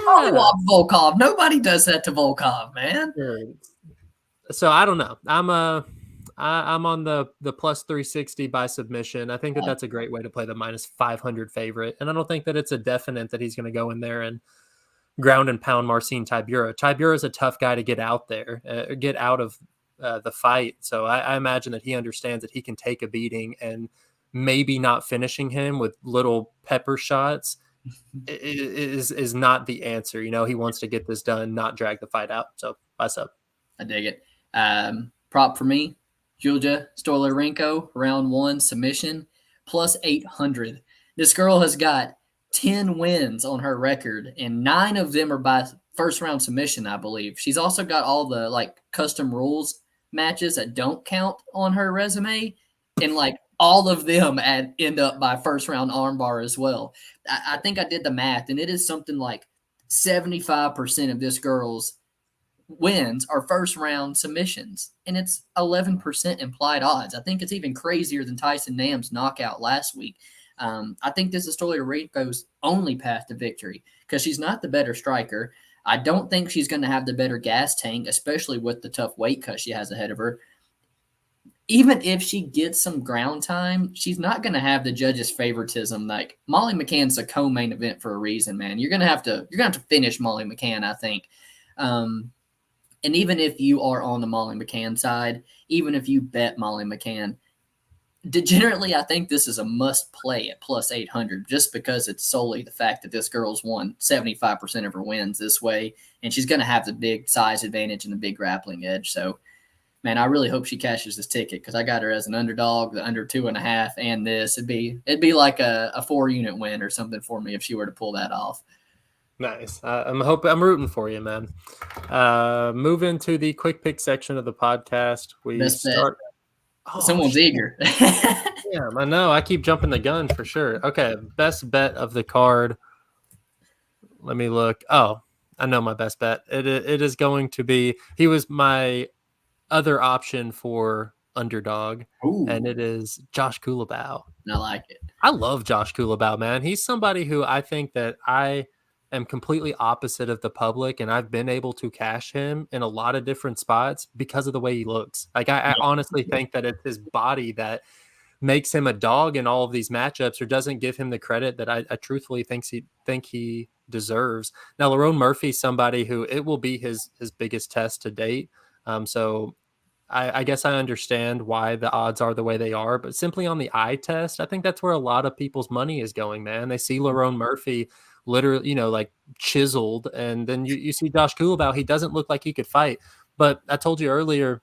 Volkov. Nobody does that to Volkov, man. So I don't know. I'm on the plus 360 by submission. I think that that's a great way to play the minus 500 favorite. And I don't think that it's a definite that he's going to go in there and ground and pound Marcin Tybura. Tybura is a tough guy to get out there, get out of the fight. So I imagine that he understands that he can take a beating, and maybe not finishing him with little pepper shots is not the answer. He wants to get this done, not drag the fight out. So by sub. I dig it. Prop for me, Julija Stoliarenko, round 1 submission, plus 800. This girl has got 10 wins on her record, and 9 of them are by first round submission, I believe. She's also got all the like custom rules matches that don't count on her resume, and like all of them end up by first round armbar as well. I think I did the math, and it is something like 75% of this girl's wins are first round submissions, and it's 11% implied odds. I think it's even crazier than Tyson Nam's knockout last week. I think this is Stoliarenko's only path to victory because she's not the better striker. I don't think she's going to have the better gas tank, especially with the tough weight cut she has ahead of her. Even if she gets some ground time, she's not going to have the judges' favoritism. Like Molly McCann's a co-main event for a reason, man. You're going to have to finish Molly McCann, I think. And even if you are on the Molly McCann side, even if you bet Molly McCann, degenerately, I think this is a must play at plus 800 just because it's solely the fact that this girl's won 75% of her wins this way, and she's going to have the big size advantage and the big grappling edge. So, man, I really hope she cashes this ticket because I got her as an underdog, the under 2.5, and this. It'd be like a 4-unit win or something for me if she were to pull that off. Nice. I'm rooting for you, man. Move into the quick pick section of the podcast. We start. Oh, someone's eager. Yeah, I know. I keep jumping the gun for sure. Okay, best bet of the card. Let me look. Oh, I know my best bet. It is going to be. He was my other option for underdog, and it is Josh Kulabau. I like it. I love Josh Kulabau, man. He's somebody who I think that I am completely opposite of the public, and I've been able to cash him in a lot of different spots because of the way he looks. Like I honestly think that it's his body that makes him a dog in all of these matchups, or doesn't give him the credit that I truthfully think he deserves. Now, Lerone Murphy's somebody who it will be his biggest test to date. So I guess I understand why the odds are the way they are, but simply on the eye test, I think that's where a lot of people's money is going, man. They see Lerone Murphy literally, like chiseled, and then you see Josh Kulabau, he doesn't look like he could fight. But I told you earlier,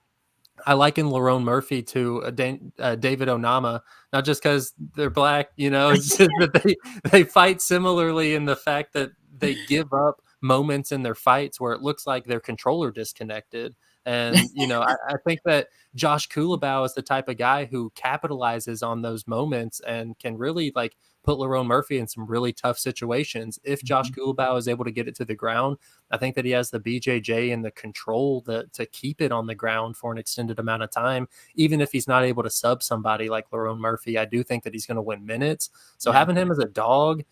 I liken Lerone Murphy to David Onama, not just because they're black, it's just that they fight similarly in the fact that they give up moments in their fights where it looks like their controller disconnected. And, I think that Josh Kulabau is the type of guy who capitalizes on those moments and can really put Lerone Murphy in some really tough situations. If Josh Kulabau is able to get it to the ground, I think that he has the BJJ and the control to keep it on the ground for an extended amount of time. Even if he's not able to sub somebody like Lerone Murphy, I do think that he's going to win minutes. So having him as a dog,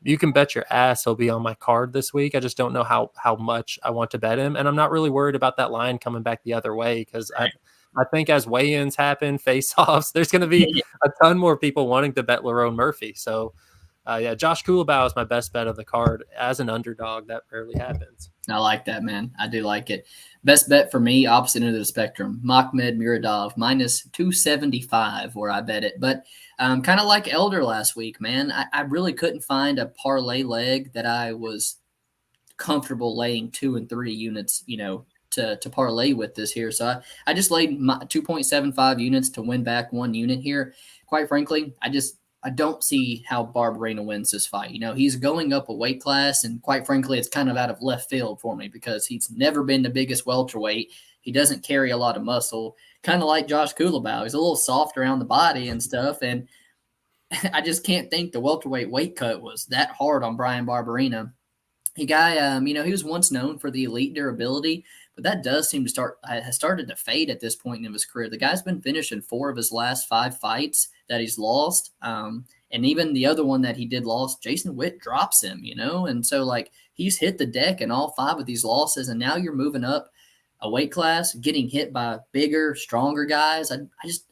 you can bet your ass he'll be on my card this week. I just don't know how much I want to bet him. And I'm not really worried about that line coming back the other way, because I think as weigh-ins happen, face-offs, there's going to be a ton more people wanting to bet Lerone Murphy. So, Josh Kulabau is my best bet of the card as an underdog. That rarely happens. I like that, man. I do like it. Best bet for me, opposite end of the spectrum, Makhmed Muradov, minus 275 where I bet it. But kind of like Elder last week, man, I really couldn't find a parlay leg that I was comfortable laying 2 and 3 units, to parlay with this here. So I just laid 2.75 units to win back 1 unit here. Quite frankly, I don't see how Barberena wins this fight. He's going up a weight class, and quite frankly, it's kind of out of left field for me because he's never been the biggest welterweight. He doesn't carry a lot of muscle, kind of like Josh Kulabau. He's a little soft around the body and stuff, and I just can't think the welterweight weight cut was that hard on Brian Barberena. He was once known for the elite durability, but that does seem to has started to fade at this point in his career. The guy's been finishing 4 of his last 5 fights that he's lost. And even the other one that he did lost, Jason Witt drops him, and so he's hit the deck in all 5 of these losses. And now you're moving up a weight class, getting hit by bigger, stronger guys. I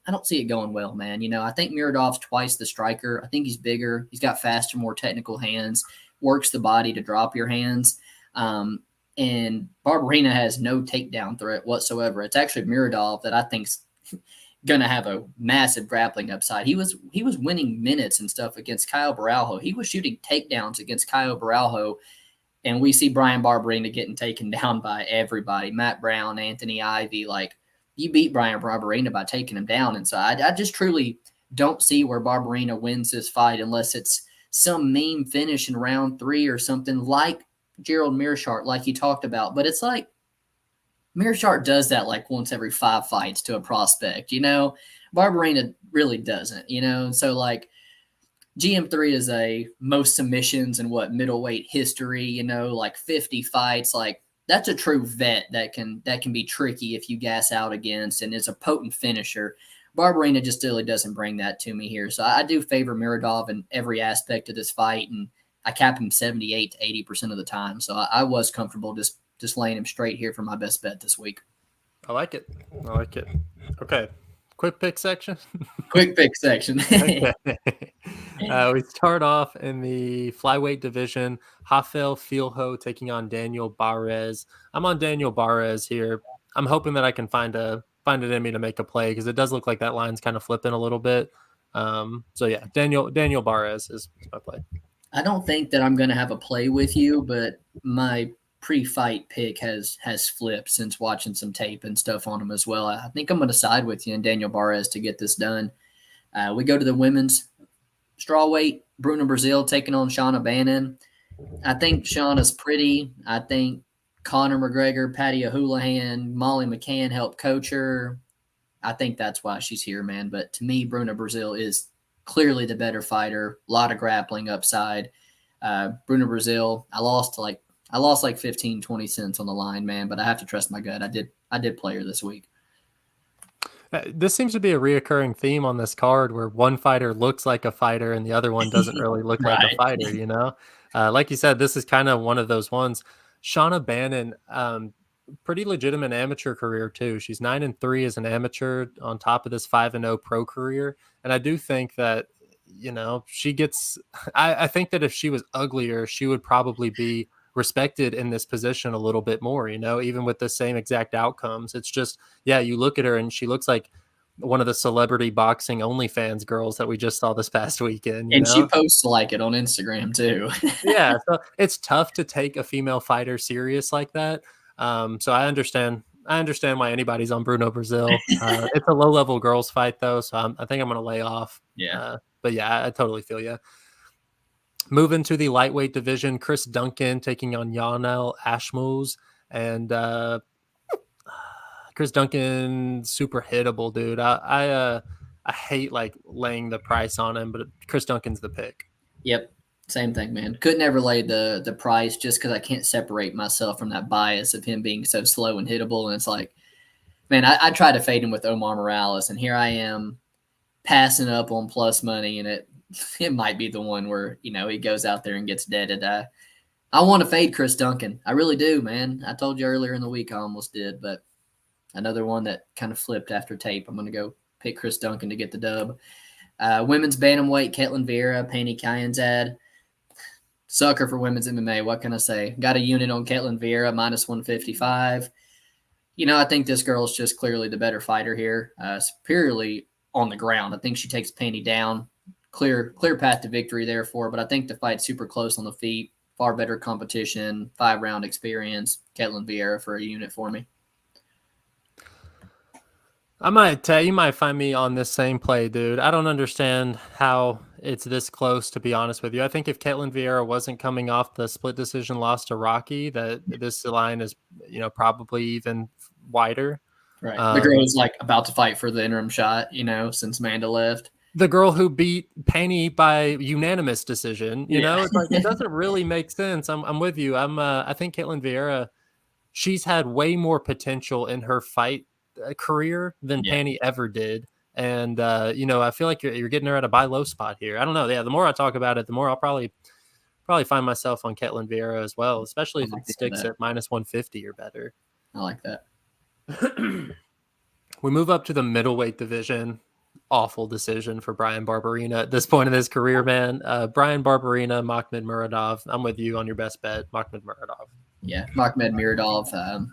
don't see it going well, man. I think Muradov's twice the striker. I think he's bigger. He's got faster, more technical hands, works the body to drop your hands. And Barberena has no takedown threat whatsoever. It's actually Muradov that I think's going to have a massive grappling upside. He was winning minutes and stuff against Caio Borralho. He was shooting takedowns against Caio Borralho, and we see Brian Barberena getting taken down by everybody. Matt Brown, Anthony Ivy, you beat Brian Barberena by taking him down. And so I just truly don't see where Barberena wins this fight unless it's some meme finish in round 3 or something like Gerald Meerschaert, like you talked about. But it's like Meerschaert does that once every 5 fights to a prospect, Barberena really doesn't, So GM3 is a most submissions in middleweight history, 50 fights. That's a true vet that can be tricky if you gas out against and is a potent finisher. Barberena just really doesn't bring that to me here. So I do favor Muradov in every aspect of this fight, and I cap him 78 to 80% of the time. So I was comfortable just laying him straight here for my best bet this week. I like it. Okay. Quick pick section. Quick pick section. We start off in the flyweight division. Rafael Filho taking on Daniel Barres. I'm on Daniel Barres here. I'm hoping that I can find it in me to make a play, because it does look like that line's kind of flipping a little bit. Daniel Barres is my play. I don't think that I'm going to have a play with you, but my pre-fight pick has flipped since watching some tape and stuff on him as well. I think I'm going to side with you and Daniel Barres to get this done. We go to the women's strawweight. Bruna Brazil taking on Shauna Bannon. I think Shauna's pretty. I think Conor McGregor, Patty O'Houlihan, Molly McCann helped coach her. I think that's why she's here, man. But to me, Bruna Brazil is clearly the better fighter. A lot of grappling upside. Bruna Brazil, I lost 15, 20 cents on the line, man, but I have to trust my gut. I did play her this week. This seems to be a reoccurring theme on this card where one fighter looks like a fighter and the other one doesn't really look like a Right. fighter, you know? Like you said, this is kind of one of those ones. Shauna Bannon, pretty legitimate amateur career too. She's 9-3 as an amateur on top of this 5-0 pro career. And I do think that, she gets, I think that if she was uglier, she would probably be respected in this position a little bit more, even with the same exact outcomes. It's just, yeah, you look at her and she looks like one of the celebrity boxing OnlyFans girls that we just saw this past weekend, And she posts like it on Instagram too. Yeah, so it's tough to take a female fighter serious like that. So I understand. I understand why anybody's on Bruno Brazil. It's a low-level girls fight though, so I think I'm going to lay off. Yeah. But yeah, I totally feel you. Moving to the lightweight division, Chris Duncan taking on Yanal Ashmouz, and Chris Duncan super hittable, dude. I hate like laying the price on him, but Chris Duncan's the pick. Yep. Same thing, man. Couldn't ever lay the price just because I can't separate myself from that bias of him being so slow and hittable. And it's like, man, I tried to fade him with Omar Morales, and here I am passing up on plus money, and it might be the one where, he goes out there and gets deaded. I want to fade Chris Duncan. I really do, man. I told you earlier in the week I almost did, but another one that kind of flipped after tape. I'm going to go pick Chris Duncan to get the dub. Women's bantamweight, Ketlin Vieira, Pannie Kyanzad. Sucker for women's MMA. What can I say? Got a unit on Ketlin Vieira, minus 155. I think this girl is just clearly the better fighter here. Superiorly on the ground. I think she takes Pannie down. Clear path to victory there for her, but I think the fight's super close on the feet. Far better competition, 5-round experience. Ketlin Vieira for a unit for me. You might find me on this same play, dude. I don't understand how it's this close, to be honest with you. I think if Ketlin Vieira wasn't coming off the split decision loss to Rocky, that this line is, probably even wider. Right. The girl is like about to fight for the interim shot, since Amanda left. The girl who beat Pannie by unanimous decision, it's like, it doesn't really make sense. I'm with you. I think Ketlin Vieira, she's had way more potential in her fight career than Pannie ever did. And, I feel like you're getting her at a buy low spot here. I don't know. Yeah, the more I talk about it, the more I'll probably find myself on Ketlin Vieira as well, especially if it sticks at minus 150 or better. I like that. We move up to the middleweight division. Awful decision for Brian Barberina at this point in his career, man. Brian Barberina, Makhmud Muradov. I'm with you on your best bet, Makhmud Muradov. Yeah, Makhmud Muradov,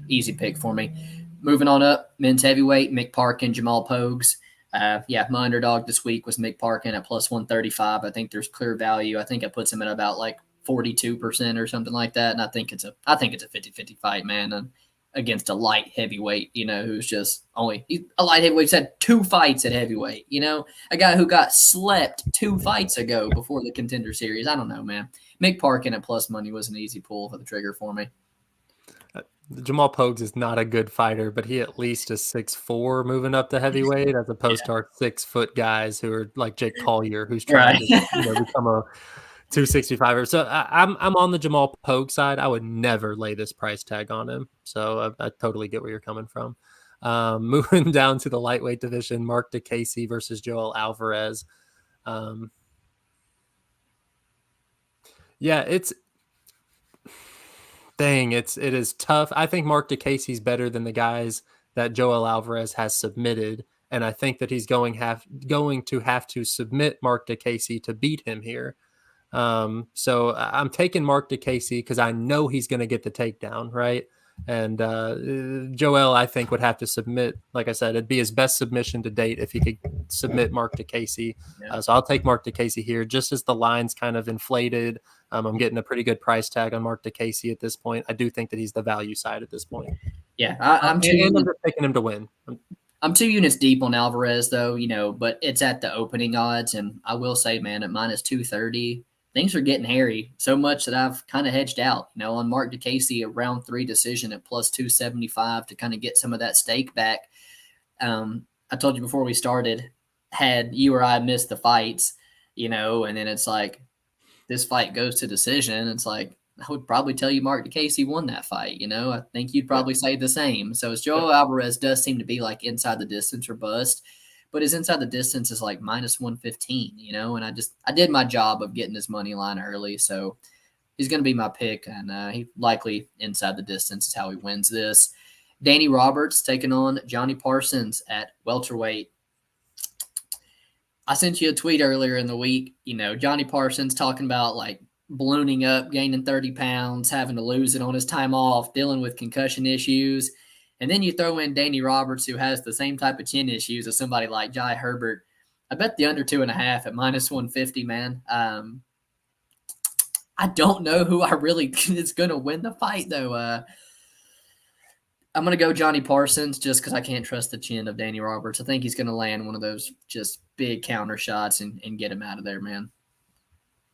easy pick for me. Moving on up, men's heavyweight, Mick Parkin, Jamal Pogues. My underdog this week was Mick Parkin at plus 135. I think there's clear value. I think it puts him at about like 42% or something like that. And I think it's a 50-50 fight, man. And against a light heavyweight, who's just a light heavyweight. He's had 2 fights at heavyweight, a guy who got slept 2 fights ago before the Contender Series. I don't know, man. Mick Parkin at plus money was an easy pull for the trigger for me. Jamal Pogues is not a good fighter, but he at least is 6'4" moving up to heavyweight, as opposed to our 6-foot guys who are like Jake Collier, who's trying to become a 265er. So I'm on the Jamal Pogue side. I would never lay this price tag on him. So I totally get where you're coming from. Moving down to the lightweight division, Mark DeCasey versus Joel Alvarez. It is tough. I think Mark DeCasey's better than the guys that Joel Alvarez has submitted, and I think that he's going to have to submit Mark DeCasey to beat him here. So I'm taking Mark DeCasey because I know he's going to get the takedown, right? And Joel, I think, would have to submit. Like I said, it'd be his best submission to date if he could submit Mark DeCasey. So I'll take Mark DeCasey here, just as the line's kind of inflated. I'm getting a pretty good price tag on Mark DeCasey at this point. I do think that he's the value side at this point. Yeah, I'm just picking him to win. I'm 2 units deep on Alvarez, though, but it's at the opening odds. And I will say, man, at minus 230, things are getting hairy so much that I've kind of hedged out, on Mark DeCasey, a round 3 decision at plus 275 to kind of get some of that stake back. I told you before we started, had you or I missed the fights, and then it's like this fight goes to decision. It's like I would probably tell you Mark DeCasey won that fight. I think you'd probably say the same. So it's Joe Alvarez does seem to be like inside the distance or bust, but his inside the distance is like minus 115, and I did my job of getting his money line early. So he's going to be my pick, and he likely inside the distance is how he wins this. Danny Roberts taking on Johnny Parsons at welterweight. I sent you a tweet earlier in the week, Johnny Parsons talking about like ballooning up, gaining 30 pounds, having to lose it on his time off, dealing with concussion issues. And then you throw in Danny Roberts, who has the same type of chin issues as somebody like Jai Herbert. I bet the under 2.5 at minus 150, man. I don't know who I really is going to win the fight, though. I'm going to go Johnny Parsons just because I can't trust the chin of Danny Roberts. I think he's going to land one of those just big counter shots and get him out of there, man.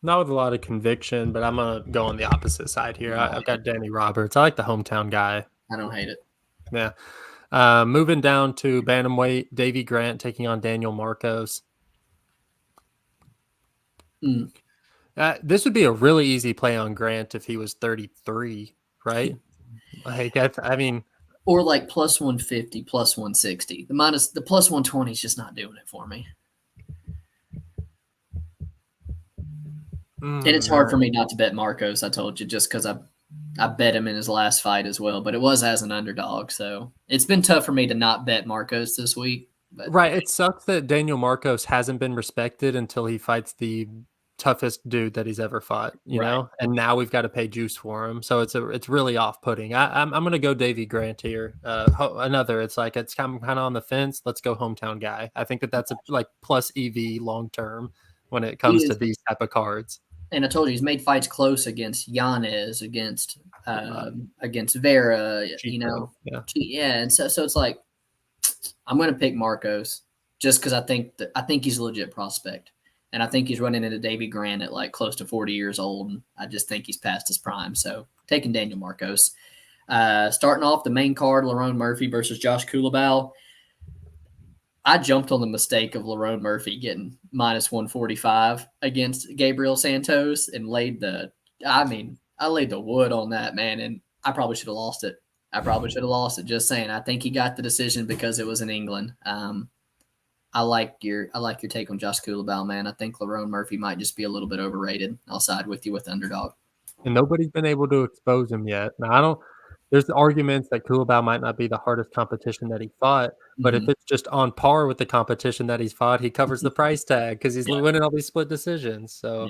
Not with a lot of conviction, but I'm going to go on the opposite side here. I've got Danny Roberts. I like the hometown guy. I don't hate it. Yeah. Moving down to bantamweight, Davey Grant taking on Daniel Marcos. This would be a really easy play on Grant if he was 33, right? Like, I mean... Or like plus 150, plus 160. The plus 120 is just not doing it for me. And it's hard for me not to bet Marcos, I told you, just because I bet him in his last fight as well. But it was as an underdog, so it's been tough for me to not bet Marcos this week. But. Right. It sucks that Daniel Marcos hasn't been respected until he fights the toughest dude that he's ever fought, you know, and now we've got to pay juice for him. So it's really off-putting. I'm going to go Davey Grant here. It's like, it's kind of on the fence. Let's go hometown guy. I think that's a like plus EV long-term when it comes to these type of cards. And I told you, he's made fights close against Yanez, against Vera, And so it's like, I'm going to pick Marcos just because I think he's a legit prospect. And I think he's running into Davey Grant at like close to 40 years old. And I just think he's past his prime. So taking Daniel Marcos. Starting off the main card, Lerone Murphy versus Josh Culibao. I jumped on the mistake of Lerone Murphy getting minus 145 against Gabriel Santos and laid the wood on that, man. And I probably should have lost it. Just saying. I think he got the decision because it was in England. I like your take on Josh Culibao, man. I think Lerone Murphy might just be a little bit overrated. I'll side with you with underdog. And nobody's been able to expose him yet. Now, there's arguments that Culibao might not be the hardest competition that he fought, but if it's just on par with the competition that he's fought, he covers the price tag because he's winning all these split decisions. So,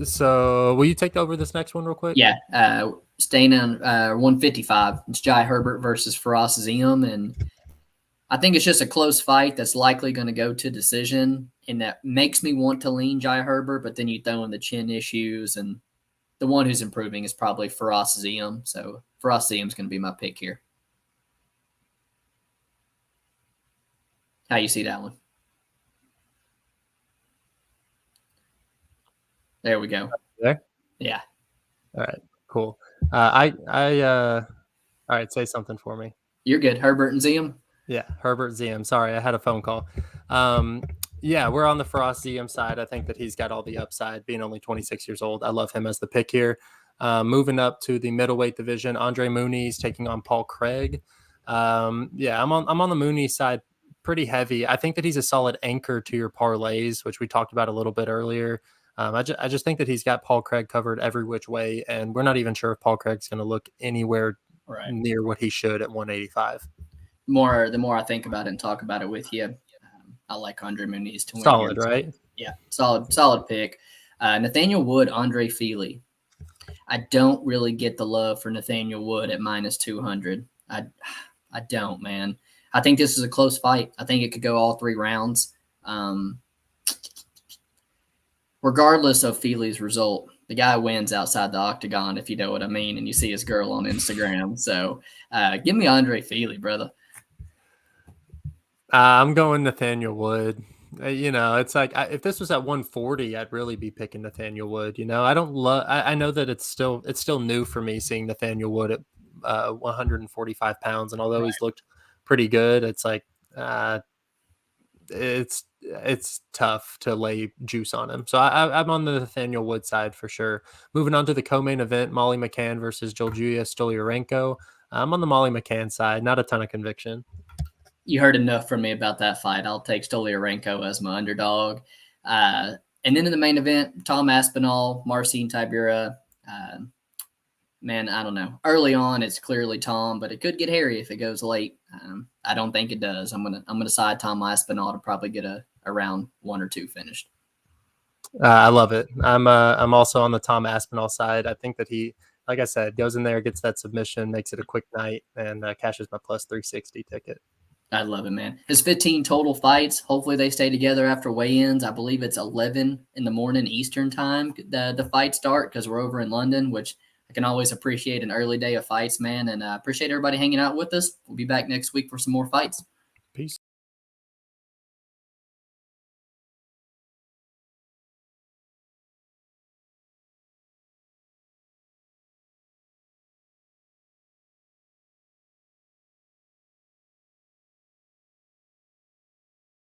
so will you take over this next one real quick? Yeah. Staying on 155. It's Jai Herbert versus Firas Ziam. And I think it's just a close fight that's likely going to go to decision. And that makes me want to lean Jai Herbert, but then you throw in the chin issues. And the one who's improving is probably Firas Ziam. So Firas Ziam's going to be my pick here. How you see that one? There we go. There? Yeah. All right. Cool. All right. Say something for me. You're good. Herbert and Ziam? Yeah. Herbert Ziam. Sorry. I had a phone call. Yeah, we're on the Firas Ziam side. I think that he's got all the upside being only 26 years old. I love him as the pick here. Moving up to the middleweight division, Andre Muniz taking on Paul Craig. I'm on the Muniz side pretty heavy. I think that he's a solid anchor to your parlays, which we talked about a little bit earlier. I just think that he's got Paul Craig covered every which way, and we're not even sure if Paul Craig's going to look anywhere near what he should at 185. The more I think about it and talk about it with you, I like Andre Muniz to win. Solid, right? Yeah, solid pick. Nathaniel Wood, Andre Feely. I don't really get the love for Nathaniel Wood at minus 200. I don't, man. I think this is a close fight. I think it could go all 3 rounds. Regardless of Feely's result, the guy wins outside the octagon, if you know what I mean, and you see his girl on Instagram. So give me Andre Feely, brother. I'm going Nathaniel Wood. It's like if this was at 140, I'd really be picking Nathaniel Wood. I know that it's still new for me seeing Nathaniel Wood at 145 pounds, and although he's looked pretty good, it's like it's tough to lay juice on him. So I'm on the Nathaniel Wood side for sure. Moving on to the co-main event, Molly McCann versus Julija Stoliarenko. I'm on the Molly McCann side. Not a ton of conviction. You heard enough from me about that fight. I'll take Stoliarenko as my underdog. And then in the main event, Tom Aspinall, Marcin Tybura. Man, I don't know. Early on, it's clearly Tom, but it could get hairy if it goes late. I don't think it does. I'm gonna side Tom Aspinall to probably get a round 1 or 2 finished. I love it. I'm also on the Tom Aspinall side. I think that he, like I said, goes in there, gets that submission, makes it a quick night, and cashes my plus 360 ticket. I love it, man. His 15 total fights. Hopefully they stay together after weigh-ins. I believe it's 11 in the morning Eastern time. The fights start because we're over in London, which I can always appreciate an early day of fights, man. And appreciate everybody hanging out with us. We'll be back next week for some more fights. Peace.